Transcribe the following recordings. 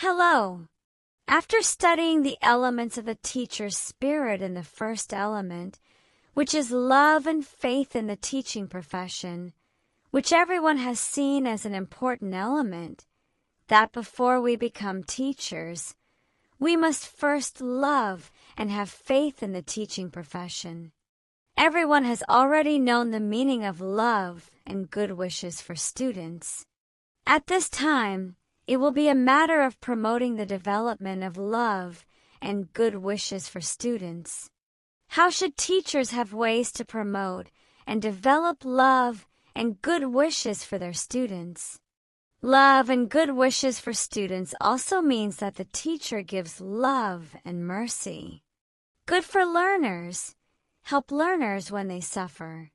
Hello. After studying the elements of the teacher's spirit in the first element, which is love and faith in the teaching profession, which everyone has seen as an important element, that before we become teachers, we must first love and have faith in the teaching profession. Everyone has already known the meaning of love and good wishes for students. At this time, it will be a matter of promoting the development of love and good wishes for students. How should teachers have ways to promote and develop love and good wishes for their students? Love and good wishes for students also means that the teacher gives love and mercy. Good for learners. Help learners when they suffer.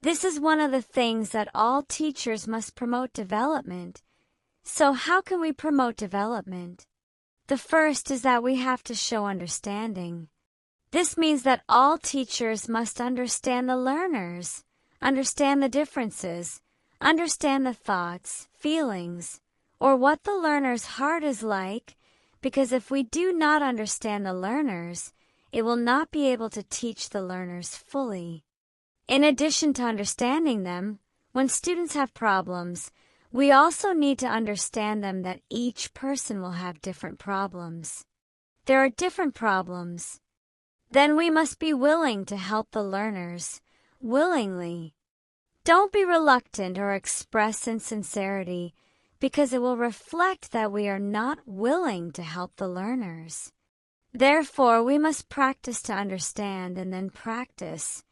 This is one of the things that all teachers must promote development. So how can we promote development? The first is that we have to show understanding. This means that all teachers must understand the learners, understand the differences, understand the thoughts, feelings, or what the learner's heart is like, because if we do not understand the learners, it will not be able to teach the learners fully. In addition to understanding them, when students have problems, we also need to understand them that each person will have different problems. There are different problems. Then we must be willing to help the learners, willingly. Don't be reluctant or express insincerity, because it will reflect that we are not willing to help the learners. Therefore, we must practice to understand and then practice.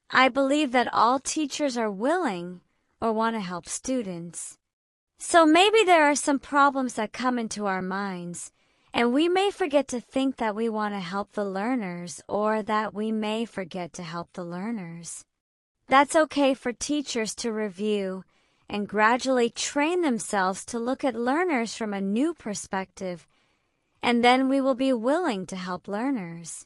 I believe that all teachers are willing or want to help students. So maybe there are some problems that come into our minds, and we may forget to think that we want to help the learners, or that we may forget to help the learners. That's okay for teachers to review and gradually train themselves to look at learners from a new perspective, and then we will be willing to help learners.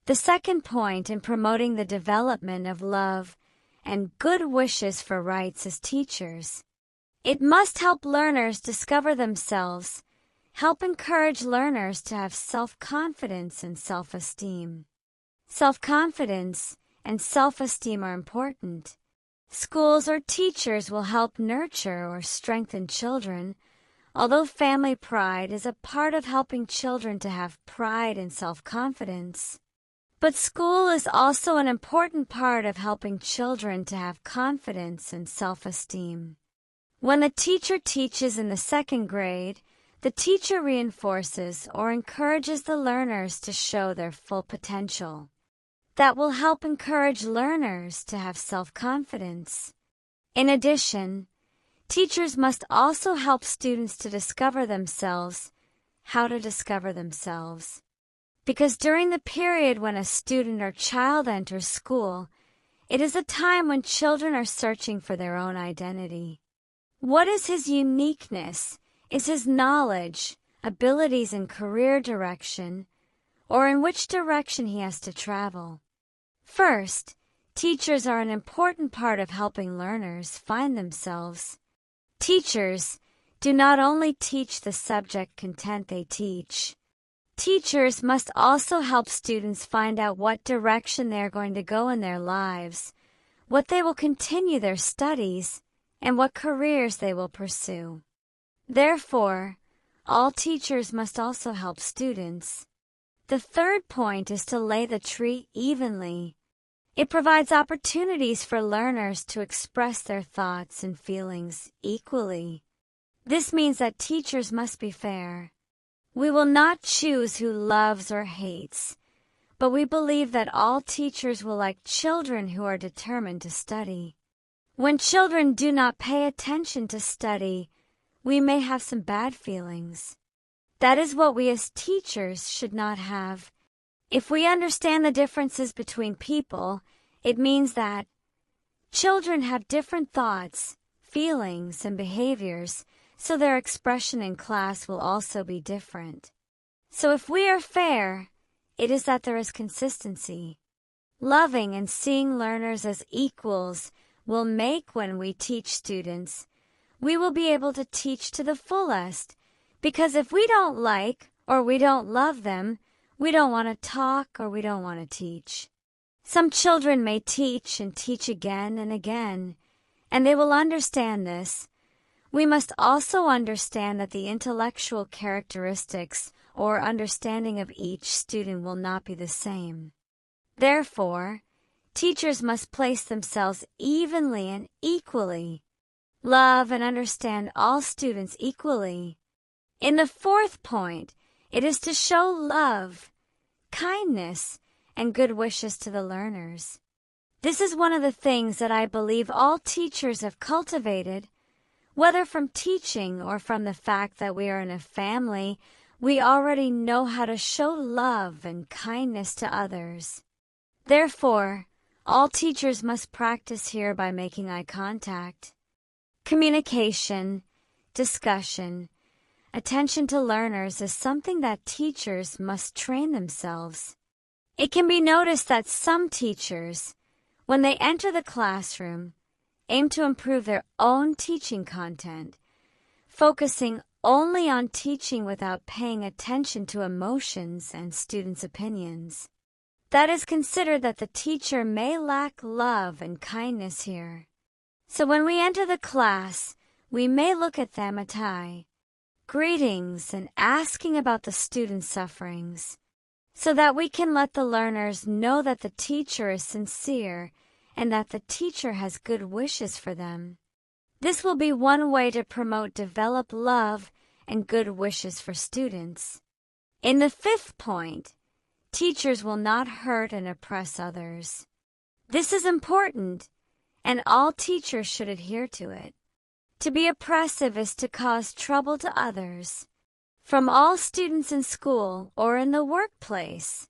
The second point in promoting the development of love and good wishes for rights as teachers. It must help learners discover themselves, help encourage learners to have self-confidence and self-esteem. Self-confidence and self-esteem are important. Schools or teachers will help nurture or strengthen children, although family pride is a part of helping children to have pride and self-confidence. But school is also an important part of helping children to have confidence and self-esteem. When the teacher teaches in the second grade, the teacher reinforces or encourages the learners to show their full potential. That will help encourage learners to have self-confidence. In addition, teachers must also help students to discover themselves, how to discover themselves. Because during the period when a student or child enters school, it is a time when children are searching for their own identity. What is his uniqueness? Is his knowledge, abilities, and career direction, or in which direction he has to travel? First, teachers are an important part of helping learners find themselves. Teachers do not only teach the subject content they teach. Teachers must also help students find out what direction they are going to go in their lives, what they will continue their studies, and what careers they will pursue. Therefore, all teachers must also help students. The third point is to lay the tree evenly. It provides opportunities for learners to express their thoughts and feelings equally. This means that teachers must be fair. We will not choose who loves or hates, but we believe that all teachers will like children who are determined to study. When children do not pay attention to study, we may have some bad feelings. That is what we as teachers should not have. If we understand the differences between people, it means that children have different thoughts, feelings, and behaviors, so their expression in class will also be different. So if we are fair, it is that there is consistency. Loving and seeing learners as equals will make when we teach students, we will be able to teach to the fullest Because if we don't like or we don't love them, we don't want to talk or we don't want to teach. Some children may teach and teach again and again, and they will understand this. We must also understand that the intellectual characteristics or understanding of each student will not be the same. Therefore, teachers must place themselves evenly and equally, love and understand all students equally. In the fourth point, it is to show love, kindness, and good wishes to the learners. This is one of the things that I believe all teachers have cultivated. Whether from teaching or from the fact that we are in a family, we already know how to show love and kindness to others. Therefore, all teachers must practice here by making eye contact. Communication, discussion, attention to learners is something that teachers must train themselves. It can be noticed that some teachers, when they enter the classroom, aim to improve their own teaching content, focusing only on teaching without paying attention to emotions and students' opinions. That is considered that the teacher may lack love and kindness here. So when we enter the class, we may look at them at eye, greetings and asking about the students' sufferings, so that we can let the learners know that the teacher is sincere and that the teacher has good wishes for them. This will be one way to promote develop love and good wishes for students. In the fifth point, teachers will not hurt and oppress others. This is important, and all teachers should adhere to it. To be oppressive is to cause trouble to others. From all students in school or in the workplace,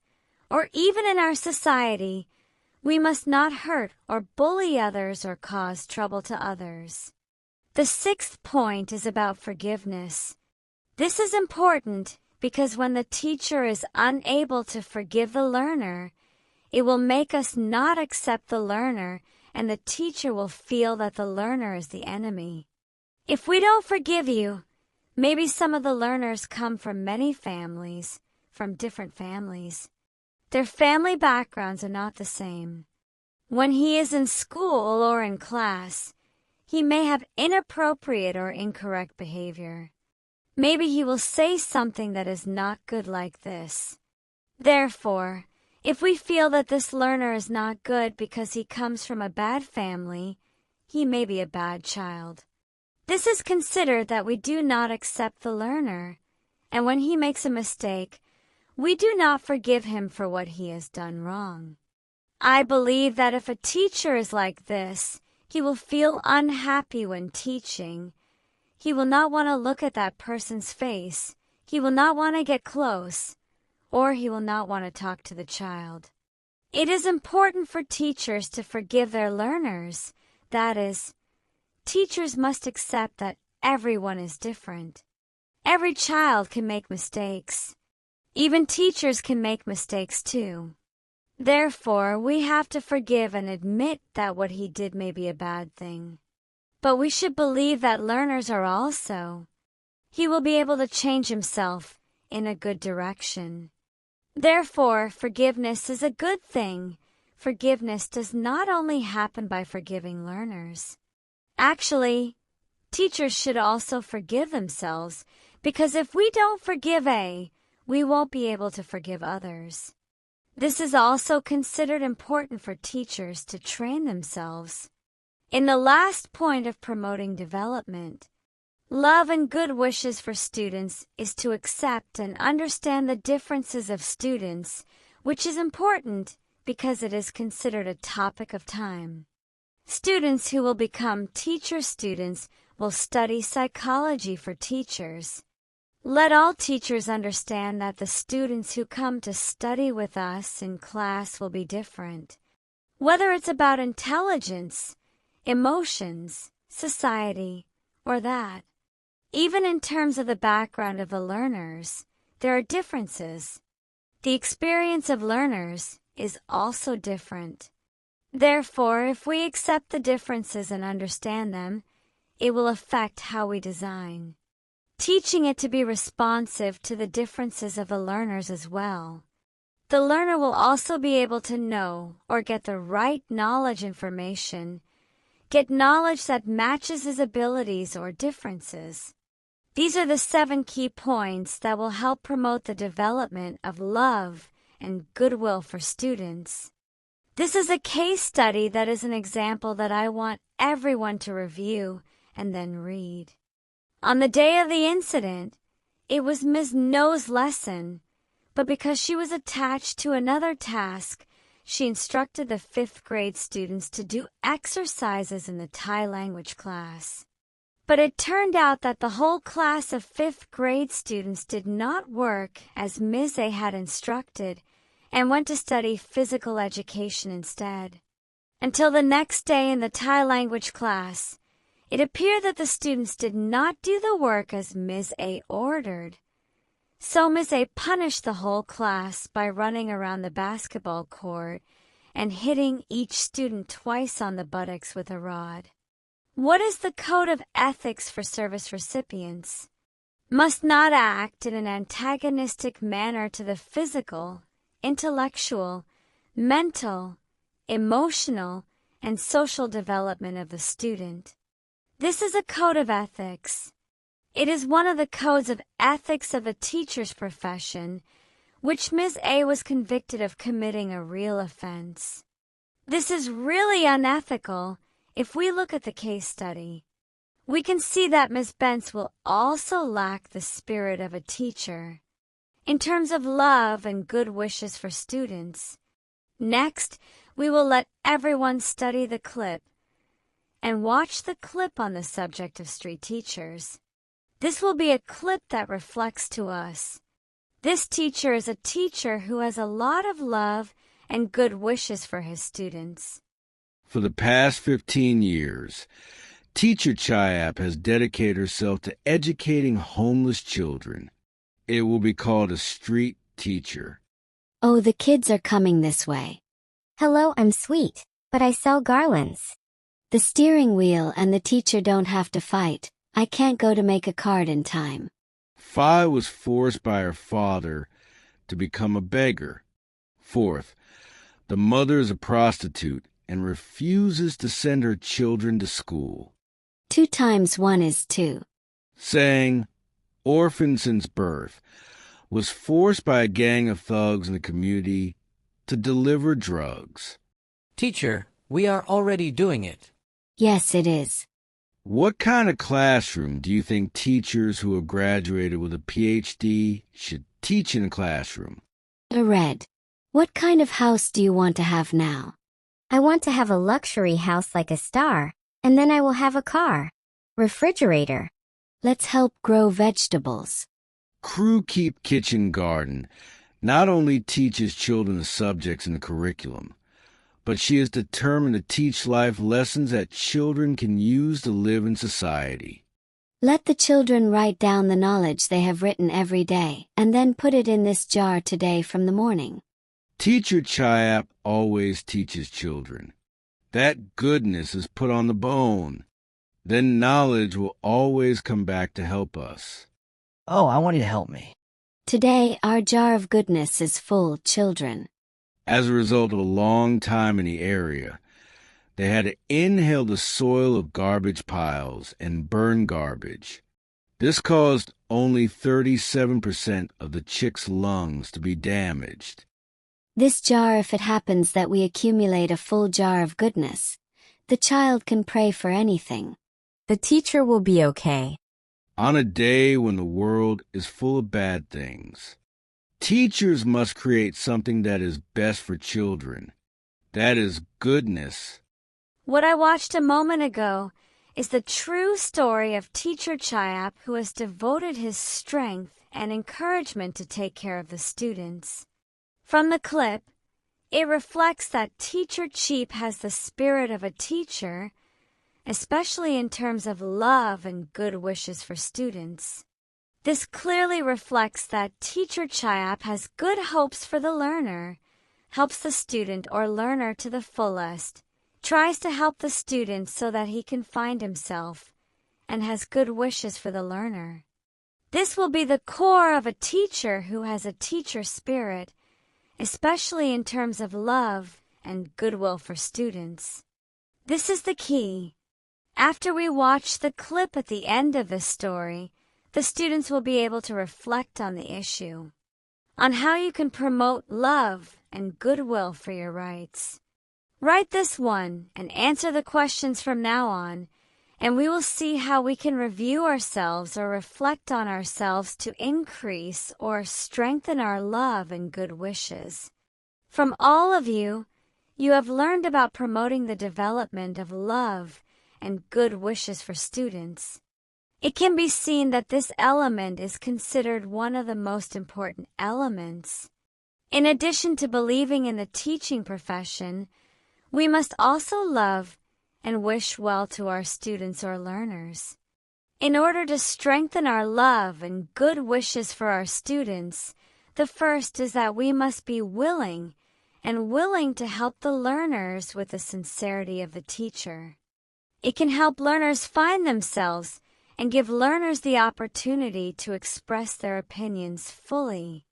or even in our society, we must not hurt or bully others or cause trouble to others. The sixth point is about forgiveness. This is important because when the teacher is unable to forgive the learner, it will make us not accept the learner, and the teacher will feel that the learner is the enemy. If we don't forgive you, maybe some of the learners come from many families, from different families. Their family backgrounds are not the same. When he is in school or in class, he may have inappropriate or incorrect behavior. Maybe he will say something that is not good like this. Therefore, if we feel that this learner is not good because he comes from a bad family, he may be a bad child. This is considered that we do not accept the learner, and when he makes a mistake, we do not forgive him for what he has done wrong. I believe that if a teacher is like this, he will feel unhappy when teaching. He will not want to look at that person's face. He will not want to get close, or he will not want to talk to the child. It is important for teachers to forgive their learners. That is, teachers must accept that everyone is different. Every child can make mistakes. Even teachers can make mistakes too. Therefore, we have to forgive and admit that what he did may be a bad thing. But we should believe that learners are also. He will be able to change himself in a good direction. Therefore, forgiveness is a good thing. Forgiveness does not only happen by forgiving learners. Actually, teachers should also forgive themselves, because if we don't forgive we won't be able to forgive others. This is also considered important for teachers to train themselves. In the last point of promoting development, love and good wishes for students is to accept and understand the differences of students, which is important because it is considered a topic of time. Students who will become teacher students will study psychology for teachers. Let all teachers understand that the students who come to study with us in class will be different. Whether it's about intelligence, emotions, society, or that. Even in terms of the background of the learners, there are differences. The experience of learners is also different. Therefore, if we accept the differences and understand them, it will affect how we design. teaching it to be responsive to the differences of the learners as well. The learner will also be able to know or get the right knowledge information, get knowledge that matches his abilities or differences. These are the 7 key points that will help promote the development of love and goodwill for students. This is a case study that is an example that I want everyone to review and then read. On the day of the incident, it was Ms. No's lesson, but because she was attached to another task, she instructed the 5th grade students to do exercises in the Thai language class. But it turned out that the whole class of 5th grade students did not work as Ms. A had instructed and went to study physical education instead. Until the next day in the Thai language class, it appeared that the students did not do the work as Ms. A ordered. So Ms. A punished the whole class by running around the basketball court and hitting each student twice on the buttocks with a rod. What is the code of ethics for service recipients? Must not act in an antagonistic manner to the physical, intellectual, mental, emotional, and social development of the student. This is a code of ethics. It is one of the codes of ethics of the teacher's profession, which Ms. A was convicted of committing a real offense. This is really unethical if we look at the case study. We can see that Ms. Bentz will also lack the spirit of a teacher in terms of love and good wishes for students. Next, we will let everyone study the clip and watch the clip on the subject of street teachers. This will be a clip that reflects to us. This teacher is a teacher who has a lot of love and good wishes for his students. For the past 15 years, Teacher Chiap has dedicated herself to educating homeless children. It will be called a street teacher. Oh, the kids are coming this way. Hello, I'm Sweet, but I sell garlands. The steering wheel and the teacher don't have to fight. I can't go to make a card in time. Phi was forced by her father to become a beggar. 4th, the mother is a prostitute and refuses to send her children to school. 2 times 1 is 2. Saying, orphan since birth, was forced by a gang of thugs in the community to deliver drugs. Teacher, we are already doing it. Yes, it is. What kind of classroom do you think teachers who have graduated with a PhD should teach in a classroom? A red. What kind of house do you want to have now? I want to have a luxury house like a star, and then I will have a car. Refrigerator. Let's help grow vegetables. Crew Keep Kitchen Garden not only teaches children the subjects in the curriculum, but she is determined to teach life lessons that children can use to live in society. Let the children write down the knowledge they have written every day, and then put it in this jar today from the morning. Teacher Chiap always teaches children. That goodness is put on the bone. Then knowledge will always come back to help us. Oh, I want you to help me. Today, our jar of goodness is full, children. As a result of a long time in the area, they had to inhale the soil of garbage piles and burn garbage. This caused only 37% of the chick's lungs to be damaged. This jar, if it happens that we accumulate a full jar of goodness, the child can pray for anything. The teacher will be okay. On a day when the world is full of bad things, teachers must create something that is best for children. That is goodness. What I watched a moment ago is the true story of Teacher Chiap, who has devoted his strength and encouragement to take care of the students. From the clip, it reflects that Teacher Cheap has the spirit of a teacher, especially in terms of love and good wishes for students. This clearly reflects that Teacher Chiap has good hopes for the learner, helps the student or learner to the fullest, tries to help the student so that he can find himself, and has good wishes for the learner. This will be the core of a teacher who has a teacher spirit, especially in terms of love and goodwill for students. This is the key. After we watch the clip at the end of this story, the students will be able to reflect on the issue, on how you can promote love and goodwill for your rights. Write this one and answer the questions from now on, and we will see how we can review ourselves or reflect on ourselves to increase or strengthen our love and good wishes. From all of you, you have learned about promoting the development of love and good wishes for students. It can be seen that this element is considered one of the most important elements. In addition to believing in the teaching profession, we must also love and wish well to our students or learners. In order to strengthen our love and good wishes for our students, the first is that we must be willing to help the learners with the sincerity of the teacher. It can help learners find themselves and give learners the opportunity to express their opinions fully.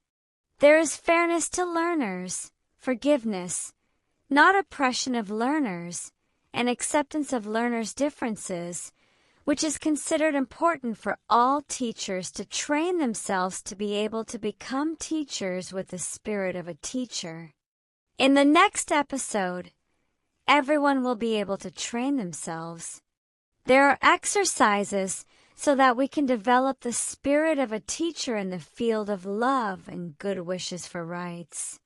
There is fairness to learners, forgiveness, not oppression of learners, and acceptance of learners' differences, which is considered important for all teachers to train themselves to be able to become teachers with the spirit of a teacher. In the next episode, everyone will be able to train themselves. There are exercises so that we can develop the spirit of a teacher in the field of love and good wishes for rights.